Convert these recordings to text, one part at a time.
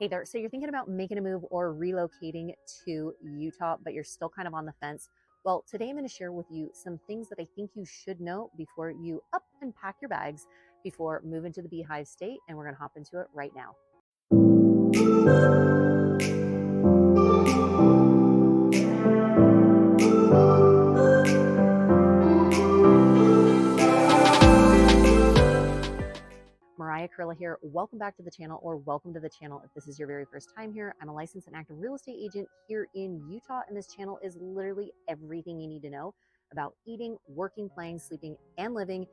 Hey there. So you're thinking about making a move or relocating to Utah, but you're still kind of on the fence. Well, today I'm going to share with you some things that I think you should know before you up and pack your bags before moving to the Beehive State. And we're going to hop into it right now. Mariah here. Welcome back to the channel, or welcome to the channel if this is your very first time here. I'm a licensed and active real estate agent here in Utah, and this channel is literally everything you need to know about eating, working, playing, sleeping, and living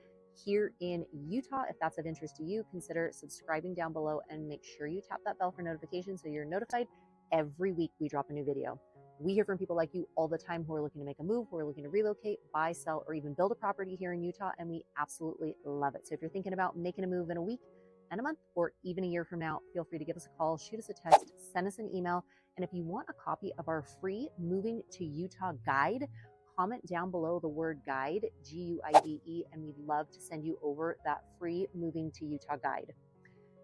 here in Utah. If that's of interest to you, consider subscribing down below and make sure you tap that bell for notifications so you're notified every week we drop a new video. We hear from people like you all the time who are looking to make a move, who are looking to relocate, buy, sell, or even build a property here in Utah, and we absolutely love it. So if you're thinking about making a move in a week and a month, or even a year from now, feel free to give us a call, shoot us a text, send us an email. And if you want a copy of our free Moving to Utah guide, comment down below the word guide, Guide, and we'd love to send you over that free Moving to Utah guide.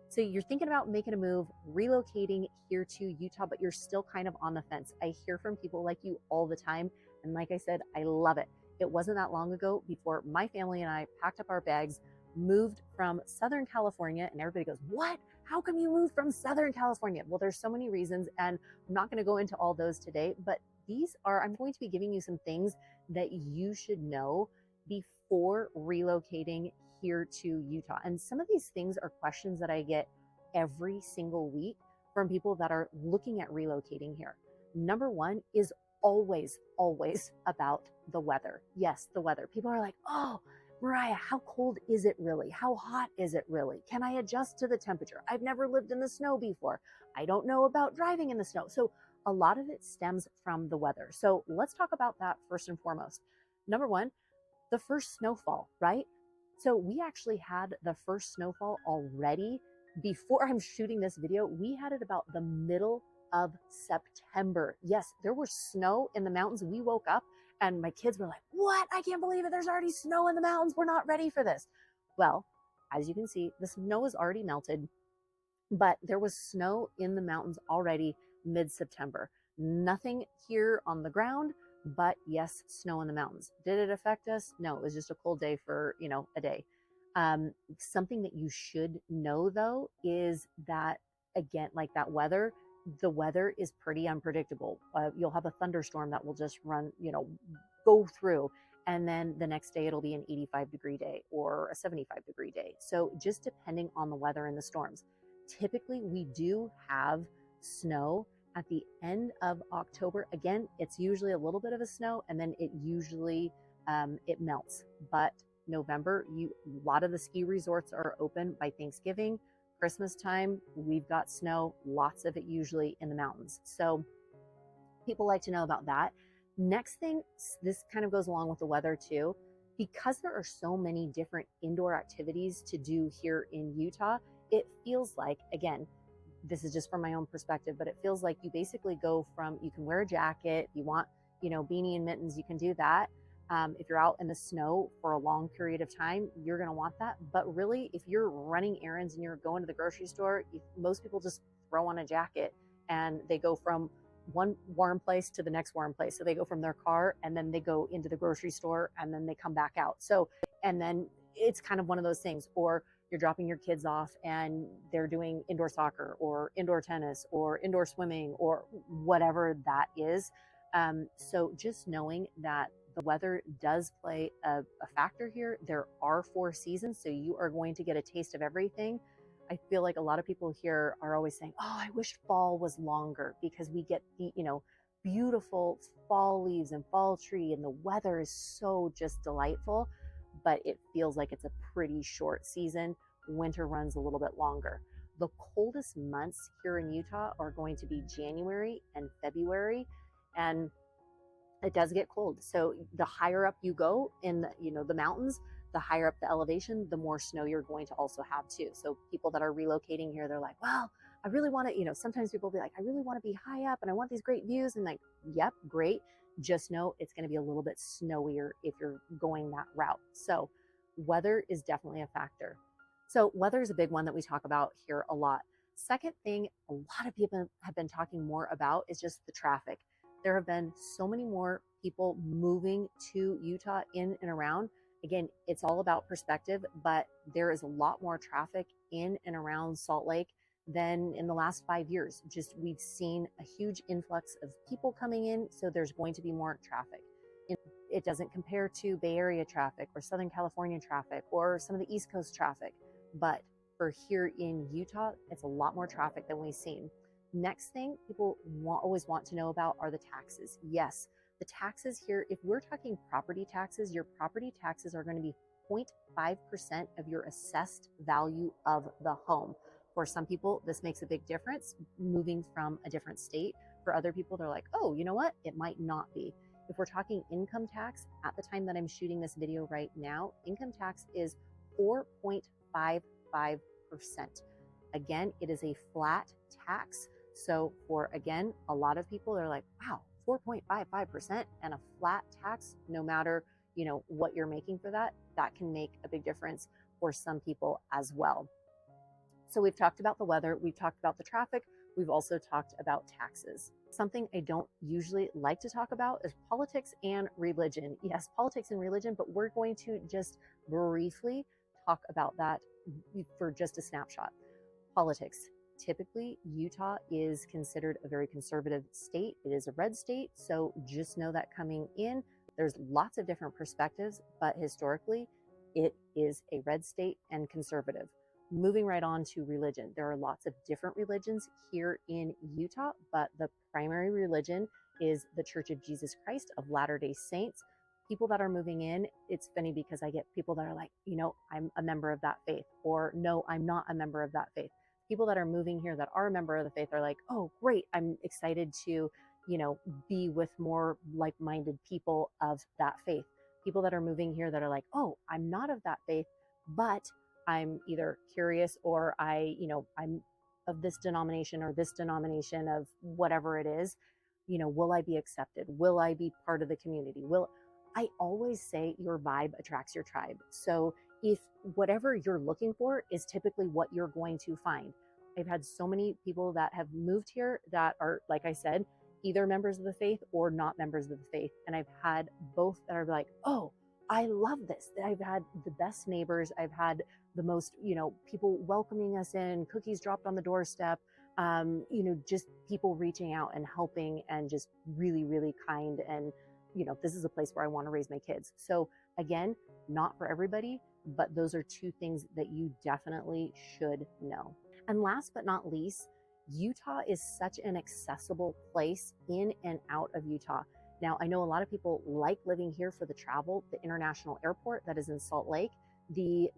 So you're thinking about making a move, relocating here to Utah, but you're still kind of on the fence. I hear from people like you all the time. And like I said, I love it. It wasn't that long ago before my family and I packed up our bags, moved from Southern California, and everybody goes, what? How come you moved from Southern California? Well, there's so many reasons, and I'm not going to go into all those today, but I'm going to be giving you some things that you should know before relocating here to Utah. And some of these things are questions that I get every single week from people that are looking at relocating here. Number one is always about the weather. Yes, the weather. People are like, oh, Mariah, how cold is it really? How hot is it really? Can I adjust to the temperature? I've never lived in the snow before. I don't know about driving in the snow. So a lot of it stems from the weather. So let's talk about that first and foremost. Number one, the first snowfall, right? So we actually had the first snowfall already before I'm shooting this video. We had it about the middle of September. Yes, there was snow in the mountains. We woke up and my kids were like, what? I can't believe it. There's already snow in the mountains. We're not ready for this. Well, as you can see, the snow is already melted, but there was snow in the mountains already mid-September. Nothing here on the ground, but yes, snow in the mountains. Did it affect us? No, it was just a cold day for, a day. Something that you should know though, is that again, like that weather, the weather is pretty unpredictable. You'll have a thunderstorm that will just run, go through. And then the next day it'll be an 85-degree day or a 75-degree day. So just depending on the weather and the storms. Typically we do have snow at the end of October. Again, it's usually a little bit of a snow, and then it usually it melts. But November, a lot of the ski resorts are open by Thanksgiving. Christmas time, we've got snow, lots of it usually in the mountains. So people like to know about that. Next thing, this kind of goes along with the weather too. Because there are so many different indoor activities to do here in Utah, it feels like, again, this is just from my own perspective, but it feels like you basically go from, you can wear a jacket, you want, beanie and mittens, you can do that. If you're out in the snow for a long period of time, you're going to want that. But really, if you're running errands and you're going to the grocery store, most people just throw on a jacket and they go from one warm place to the next warm place. So they go from their car and then they go into the grocery store and then they come back out. So, and then it's kind of one of those things. Or you're dropping your kids off and they're doing indoor soccer or indoor tennis or indoor swimming or whatever that is. So just knowing that the weather does play a factor here. There are 4 seasons, so you are going to get a taste of everything. I feel like a lot of people here are always saying, oh, I wish fall was longer, because we get the, beautiful fall leaves and fall tree, and the weather is so just delightful, but it feels like it's a pretty short season. Winter runs a little bit longer. The coldest months here in Utah are going to be January and February, and it does get cold. So the higher up you go in the mountains, the higher up the elevation, the more snow you're going to also have too. So people that are relocating here, they're like, well, I really want to, sometimes people will be like, I really want to be high up and I want these great views. And like, yep, great. Just know it's going to be a little bit snowier if you're going that route. So weather is definitely a factor. So weather is a big one that we talk about here a lot. Second thing a lot of people have been talking more about is just the traffic. There have been so many more people moving to Utah in and around. Again, it's all about perspective, but there is a lot more traffic in and around Salt Lake than in the last 5 years. Just we've seen a huge influx of people coming in, so there's going to be more traffic. It doesn't compare to Bay Area traffic or Southern California traffic or some of the East Coast traffic, but for here in Utah, it's a lot more traffic than we've seen. Next thing people always want to know about are the taxes. Yes, the taxes here, if we're talking property taxes, your property taxes are going to be 0.5% of your assessed value of the home. For some people, this makes a big difference moving from a different state. For other people, they're like, oh, you know what? It might not be. If we're talking income tax, at the time that I'm shooting this video right now, income tax is 4.55%. Again, it is a flat tax. So for, again, a lot of people, they're like, wow, 4.55% and a flat tax, no matter, what you're making for that, that can make a big difference for some people as well. So we've talked about the weather, we've talked about the traffic, we've also talked about taxes. Something I don't usually like to talk about is politics and religion. Yes, politics and religion, but we're going to just briefly talk about that for just a snapshot. Politics. Typically, Utah is considered a very conservative state. It is a red state, so just know that coming in. There's lots of different perspectives, but historically, it is a red state and conservative. Moving right on to religion. There are lots of different religions here in Utah, but the primary religion is the Church of Jesus Christ of Latter-day Saints. People that are moving in, it's funny because I get people that are like, I'm a member of that faith, or no, I'm not a member of that faith. People that are moving here that are a member of the faith are like, oh, great, I'm excited to, be with more like-minded people of that faith. People that are moving here that are like, oh, I'm not of that faith, but I'm either curious or I'm of this denomination or this denomination of whatever it is, will I be accepted? Will I be part of the community? I always say your vibe attracts your tribe. So if whatever you're looking for is typically what you're going to find. I've had so many people that have moved here that are, like I said, either members of the faith or not members of the faith. And I've had both that are like, oh, I love this. I've had the best neighbors. I've had the most, people welcoming us in, cookies dropped on the doorstep, just people reaching out and helping and just really, really kind. And, this is a place where I want to raise my kids. So again, not for everybody, but those are two things that you definitely should know. And last but not least, Utah is such an accessible place in and out of Utah. Now, I know a lot of people like living here for the travel, the international airport that is in Salt Lake, the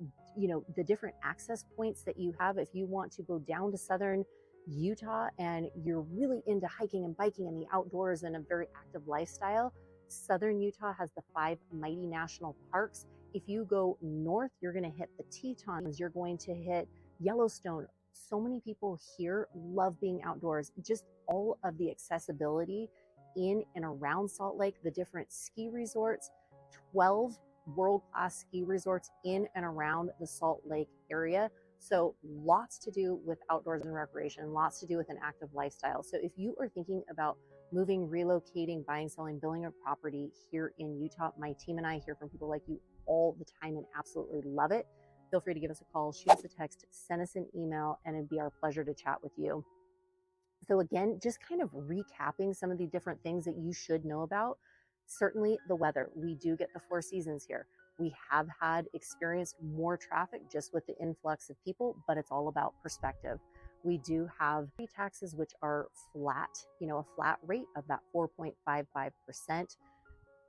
different access points that you have. If you want to go down to southern Utah and you're really into hiking and biking and the outdoors and a very active lifestyle, southern Utah has the 5 mighty national parks. If you go north, you're going to hit the Tetons, you're going to hit Yellowstone. So many people here love being outdoors. Just all of the accessibility in and around Salt Lake, the different ski resorts, 12 world-class ski resorts in and around the Salt Lake area. So lots to do with outdoors and recreation, lots to do with an active lifestyle. So if you are thinking about moving, relocating, buying, selling, building a property here in Utah, my team and I hear from people like you all the time and absolutely love it. Feel free to give us a call, shoot us a text, send us an email, and it'd be our pleasure to chat with you. So again, just kind of recapping some of the different things that you should know about. Certainly the weather. We do get the 4 seasons here. We have experienced more traffic just with the influx of people, but it's all about perspective. We do have taxes, which are flat, a flat rate of that 4.55%.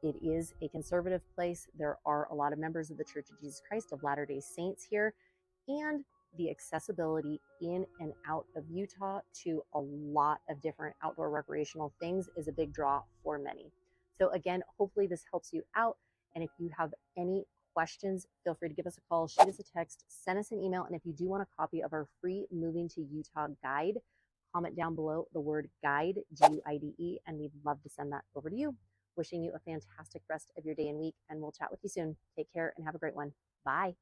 It is a conservative place. There are a lot of members of the Church of Jesus Christ of Latter-day Saints here, and the accessibility in and out of Utah to a lot of different outdoor recreational things is a big draw for many. So again, hopefully this helps you out. And if you have any questions, feel free to give us a call, shoot us a text, send us an email. And if you do want a copy of our free Moving to Utah guide, comment down below the word guide, Guide, and we'd love to send that over to you. Wishing you a fantastic rest of your day and week, and we'll chat with you soon. Take care and have a great one. Bye.